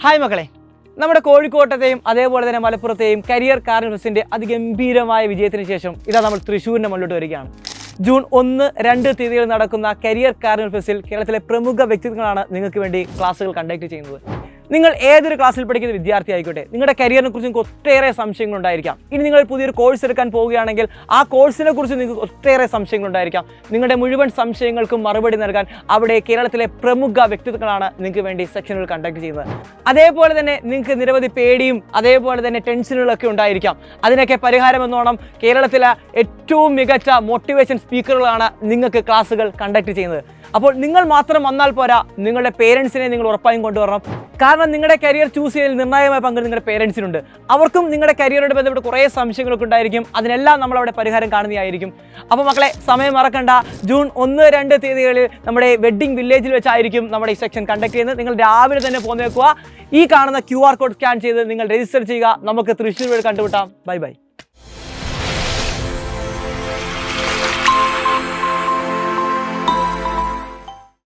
Hi മക്കളെ, നമ്മുടെ കോഴിക്കോട്ടത്തെയും അതേപോലെ തന്നെ മലപ്പുറത്തെയും കരിയർ കാർണിവൽസിൻ്റെ അതിഗംഭീരമായ വിജയത്തിന് ശേഷം ഇതാ നമ്മൾ തൃശ്ശൂരിൻ്റെ മുന്നിലോട്ട് വരികയാണ്. ജൂൺ 1, 2 തീയതികളിൽ നടക്കുന്ന കരിയർ കാർണിവൽ ഫെസ്റ്റിൽ കേരളത്തിലെ പ്രമുഖ വ്യക്തിത്വങ്ങളാണ് നിങ്ങൾക്ക് വേണ്ടി ക്ലാസ്സുകൾ കണ്ടക്ട് ചെയ്യുന്നത്. നിങ്ങൾ ഏതൊരു ക്ലാസ്സിൽ പഠിക്കുന്ന വിദ്യാർത്ഥി ആയിക്കോട്ടെ, നിങ്ങളുടെ കരിയറിനെ കുറിച്ച് നിങ്ങൾക്ക് ഒട്ടേറെ സംശയങ്ങളുണ്ടായിരിക്കാം. ഇനി നിങ്ങൾ പുതിയൊരു കോഴ്സ് എടുക്കാൻ പോവുകയാണെങ്കിൽ ആ കോഴ്സിനെ കുറിച്ച് നിങ്ങൾക്ക് ഒട്ടേറെ സംശയങ്ങളുണ്ടായിരിക്കാം. നിങ്ങളുടെ മുഴുവൻ സംശയങ്ങൾക്കും മറുപടി നൽകാൻ അവിടെ കേരളത്തിലെ പ്രമുഖ വ്യക്തിത്വങ്ങളാണ് നിങ്ങൾക്ക് വേണ്ടി സെക്ഷനുകൾ കണ്ടക്ട് ചെയ്യുന്നത്. അതേപോലെ തന്നെ നിങ്ങൾക്ക് നിരവധി പേടിയും അതേപോലെ തന്നെ ടെൻഷനുകളൊക്കെ ഉണ്ടായിരിക്കാം. അതിനൊക്കെ പരിഹാരം എന്നോണം കേരളത്തിലെ ഏറ്റവും മികച്ച മോട്ടിവേഷൻ സ്പീക്കറുകളാണ് നിങ്ങൾക്ക് ക്ലാസ്സുകൾ കണ്ടക്ട് ചെയ്യുന്നത്. അപ്പോൾ നിങ്ങൾ മാത്രം വന്നാൽ പോരാ, നിങ്ങളുടെ പേരൻസിനെ നിങ്ങൾ ഉറപ്പായും കൊണ്ടുവരണം. കാരണം നിങ്ങളുടെ കരിയർ ചൂസ് ചെയ്തതിൽ നിർണായകമായ പങ്ക് നിങ്ങളുടെ പേരൻസിനുണ്ട്. അവർക്കും നിങ്ങളുടെ കരിയറുമായി ബന്ധപ്പെട്ട് കുറേ സംശയങ്ങളൊക്കെ ഉണ്ടായിരിക്കും. അതിനെല്ലാം നമ്മളവിടെ പരിഹാരം കാണുന്നതായിരിക്കും. അപ്പോൾ മക്കളെ, സമയം മറക്കണ്ട. ജൂൺ 1, 2 തീയതികളിൽ നമ്മുടെ വെഡ്ഡിംഗ് വില്ലേജിൽ വെച്ചായിരിക്കും നമ്മുടെ ഈ സെക്ഷൻ കണ്ടക്ട് ചെയ്യുന്നത്. നിങ്ങൾ രാവിലെ തന്നെ പോന്നേക്കുക. ഈ കാണുന്ന QR കോഡ് സ്കാൻ ചെയ്ത് നിങ്ങൾ രജിസ്റ്റർ ചെയ്യുക. നമുക്ക് തൃശ്ശൂർ കണ്ടുമുട്ടാം. Bye bye.